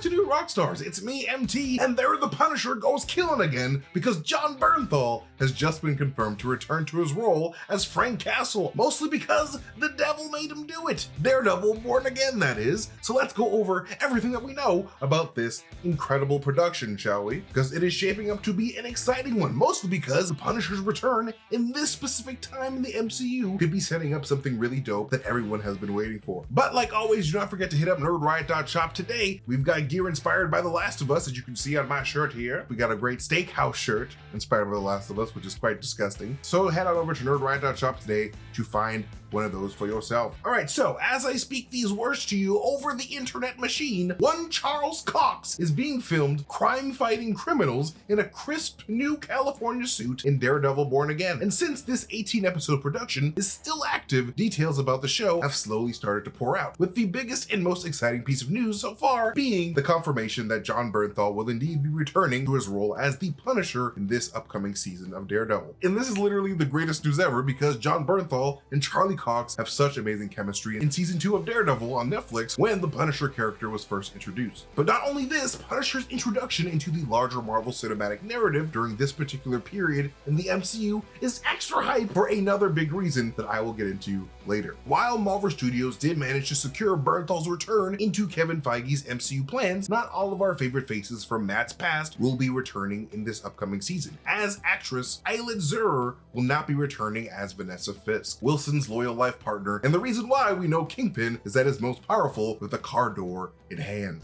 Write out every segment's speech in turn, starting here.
afternoon, Rockstars. It's me, MT, and there the Punisher goes killing again because Jon Bernthal has just been confirmed to return to his role as Frank Castle, mostly because the devil made him do it. Daredevil Born Again, that is. So let's go over everything that we know about this incredible production, shall we? Because it is shaping up to be an exciting one, mostly because the Punisher's return in this specific time in the MCU could be setting up something really dope that everyone has been waiting for. But like always, do not forget to hit up nerdriot.shop today. We've got gear inspired by The Last of Us, as you can see on my shirt here. We got a great steakhouse shirt inspired by The Last of Us, which is quite disgusting. So head on over to nerdriot.shop today to find one of those for yourself. All right, so as I speak these words to you over the internet machine, one Charles Cox is being filmed crime-fighting criminals in a crisp new California suit in Daredevil Born Again. And since this 18-episode production is still active, details about the show have slowly started to pour out, with the biggest and most exciting piece of news so far being the confirmation that Jon Bernthal will indeed be returning to his role as the Punisher in this upcoming season of Daredevil. And this is literally the greatest news ever because Jon Bernthal and Charlie Cox have such amazing chemistry in season 2 of Daredevil on Netflix when the Punisher character was first introduced. But not only this, Punisher's introduction into the larger Marvel cinematic narrative during this particular period in the MCU is extra hype for another big reason that I will get into later. While Marvel Studios did manage to secure Bernthal's return into Kevin Feige's MCU plans, not all of our favorite faces from Matt's past will be returning in this upcoming season, as actress Ailid Zur will not be returning as Vanessa Fisk, Wilson's loyal life partner, and the reason why we know Kingpin is that is most powerful with a car door in hand.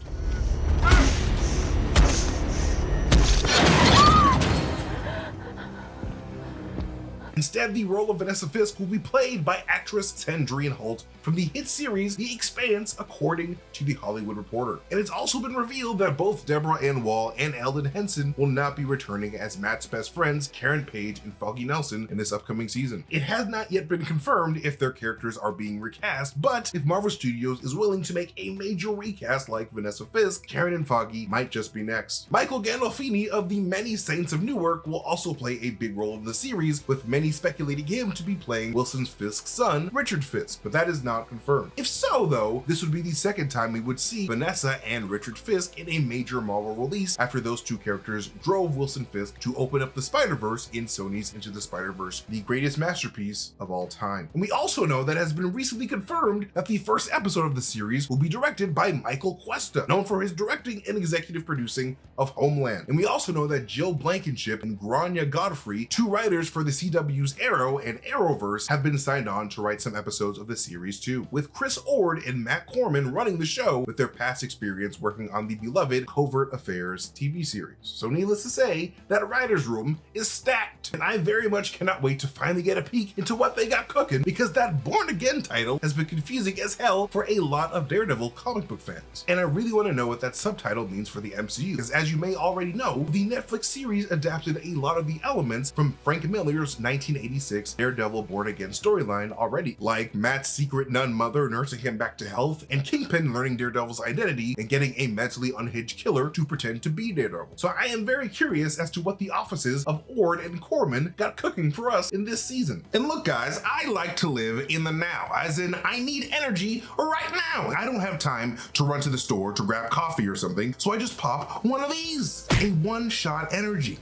Instead, the role of Vanessa Fisk will be played by actress Sandrine Holt from the hit series The Expanse, according to The Hollywood Reporter. And it's also been revealed that both Deborah Ann Wall and Eldon Henson will not be returning as Matt's best friends, Karen Page and Foggy Nelson, in this upcoming season. It has not yet been confirmed if their characters are being recast, but if Marvel Studios is willing to make a major recast like Vanessa Fisk, Karen and Foggy might just be next. Michael Gandolfini of the Many Saints of Newark will also play a big role in the series, with many speculating him to be playing Wilson Fisk's son, Richard Fisk, but that is not confirmed. If so, though, this would be the second time we would see Vanessa and Richard Fisk in a major Marvel release after those two characters drove Wilson Fisk to open up the Spider-Verse in Sony's Into the Spider-Verse, the greatest masterpiece of all time. And we also know that it has been recently confirmed that the first episode of the series will be directed by Michael Cuesta, known for his directing and executive producing of Homeland. And we also know that Jill Blankenship and Grania Godfrey, two writers for the CW's Arrow and Arrowverse, have been signed on to write some episodes of the series too, with Chris Ord and Matt Corman running the show with their past experience working on the beloved Covert Affairs TV series. So needless to say, that writer's room is stacked, and I very much cannot wait to finally get a peek into what they got cooking, because that Born Again title has been confusing as hell for a lot of Daredevil comic book fans. And I really want to know what that subtitle means for the MCU, because as you may already know, the Netflix series adapted a lot of the elements from Frank Miller's 1986 Daredevil Born Again storyline already, like Matt's secret nun mother nursing him back to health, and Kingpin learning Daredevil's identity and getting a mentally unhinged killer to pretend to be Daredevil. So I am very curious as to what the offices of Ord and Corman got cooking for us in this season. And look guys, I like to live in the now, as in I need energy right now. I don't have time to run to the store to grab coffee or something, so I just pop one of these, a one-shot energy.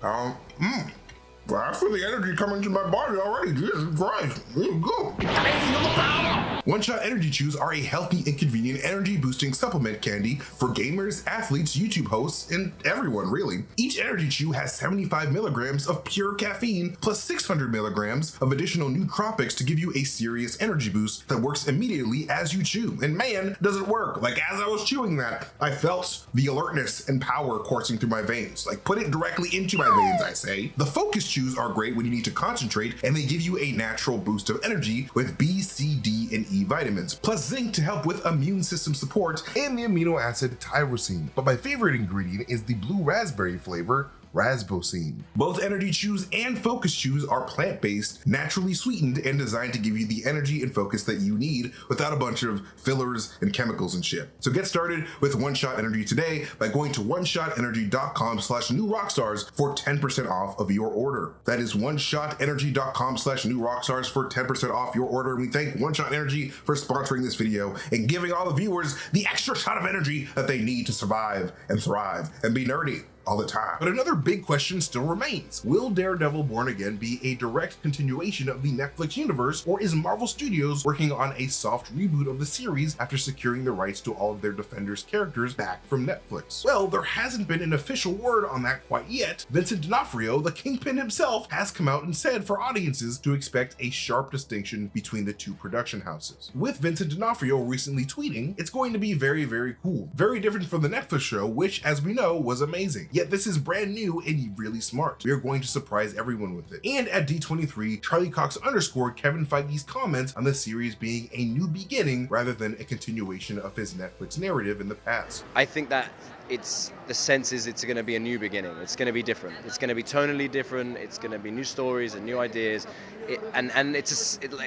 Well, I feel the energy coming to my body already. Jesus Christ, here you go. I feel the power. One-shot energy chews are a healthy and convenient energy boosting supplement candy for gamers, athletes, YouTube hosts, and everyone really. Each energy chew has 75 milligrams of pure caffeine plus 600 milligrams of additional nootropics to give you a serious energy boost that works immediately as you chew. And man, does it work. Like as I was chewing that, I felt the alertness and power coursing through my veins. Like put it directly into my veins, I say. The focus chews are great when you need to concentrate, and they give you a natural boost of energy with B, C, D, and E vitamins, plus zinc to help with immune system support and the amino acid tyrosine. But my favorite ingredient is the blue raspberry flavor, rasbosine. Both energy chews and focus chews are plant-based, naturally sweetened, and designed to give you the energy and focus that you need without a bunch of fillers and chemicals and shit. So get started with One Shot Energy today by going to oneshotenergy.com/newrockstars for 10% off of your order. That is oneshotenergy.com/newrockstars for 10% off your order. And we thank One Shot Energy for sponsoring this video and giving all the viewers the extra shot of energy that they need to survive and thrive and be nerdy all the time. But another big question still remains. Will Daredevil Born Again be a direct continuation of the Netflix universe, or is Marvel Studios working on a soft reboot of the series after securing the rights to all of their Defenders characters back from Netflix? Well, there hasn't been an official word on that quite yet. Vincent D'Onofrio, the Kingpin himself, has come out and said for audiences to expect a sharp distinction between the two production houses. With Vincent D'Onofrio recently tweeting, "It's going to be very, very cool. Very different from the Netflix show, which, as we know, was amazing. Yet this is brand new and really smart. We are going to surprise everyone with it." And at D23, Charlie Cox underscored Kevin Feige's comments on the series being a new beginning rather than a continuation of his Netflix narrative in the past. I think that the sense is it's going to be a new beginning. It's going to be different. It's going to be tonally different. It's going to be new stories and new ideas.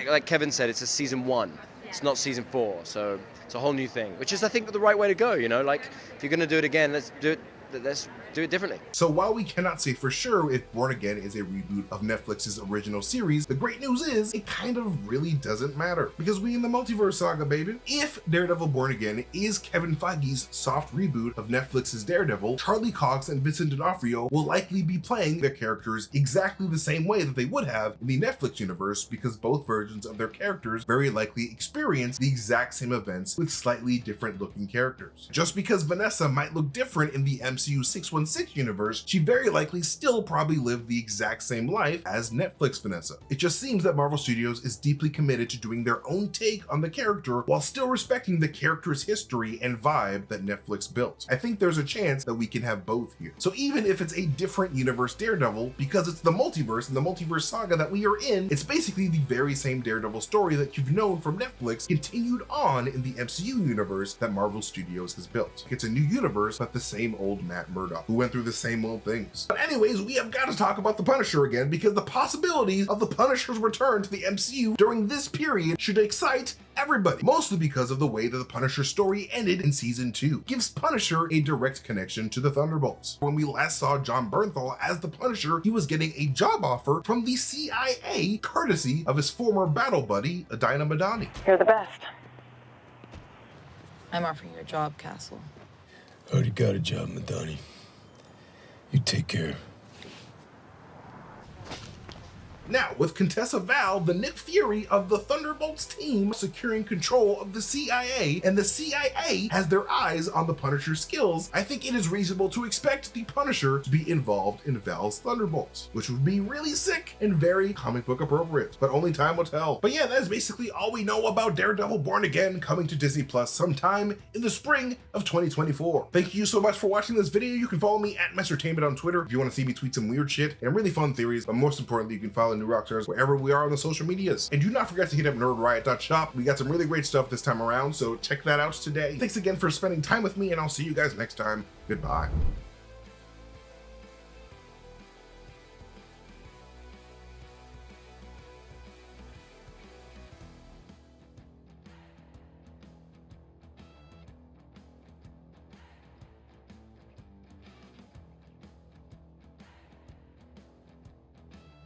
Like Kevin said, it's a season 1. It's not season 4. So it's a whole new thing, which is, I think, the right way to go. You know, like if you're going to do it again, let's do it differently. So while we cannot say for sure if Born Again is a reboot of Netflix's original series, the great news is it kind of really doesn't matter, because we in the multiverse saga, baby. If Daredevil Born Again is Kevin Feige's soft reboot of Netflix's Daredevil, Charlie Cox and Vincent D'Onofrio will likely be playing their characters exactly the same way that they would have in the Netflix universe, because both versions of their characters very likely experience the exact same events with slightly different looking characters. Just because Vanessa might look different in the MCU 616 universe, she very likely still probably lived the exact same life as Netflix Vanessa. It just seems that Marvel Studios is deeply committed to doing their own take on the character while still respecting the character's history and vibe that Netflix built. I think there's a chance that we can have both here. So even if it's a different universe Daredevil, because it's the multiverse and the multiverse saga that we are in, it's basically the very same Daredevil story that you've known from Netflix continued on in the MCU universe that Marvel Studios has built. It's a new universe, but the same old Matt Murdock, who went through the same old things. But anyways, we have got to talk about the Punisher again, because the possibilities of the Punisher's return to the MCU during this period should excite everybody, mostly because of the way that the Punisher story ended in season 2. Gives Punisher a direct connection to the Thunderbolts. When we last saw Jon Bernthal as the Punisher, he was getting a job offer from the CIA, courtesy of his former battle buddy, Adina Madani. You're the best. I'm offering you a job, Castle. Already got a job, Madani. You take care. Now, with Contessa Val, the Nick Fury of the Thunderbolts team, securing control of the CIA, and the CIA has their eyes on the Punisher's skills, I think it is reasonable to expect the Punisher to be involved in Val's Thunderbolts, which would be really sick and very comic book appropriate, but only time will tell. But yeah, that is basically all we know about Daredevil Born Again, coming to Disney Plus sometime in the spring of 2024. Thank you so much for watching this video. You can follow me at MasterTainment on Twitter if you want to see me tweet some weird shit and really fun theories, but most importantly, you can follow New Rockstars wherever we are on the social medias. And do not forget to hit up nerdriot.shop. We got some really great stuff this time around, so check that out today. Thanks again for spending time with me, and I'll see you guys next time. Goodbye.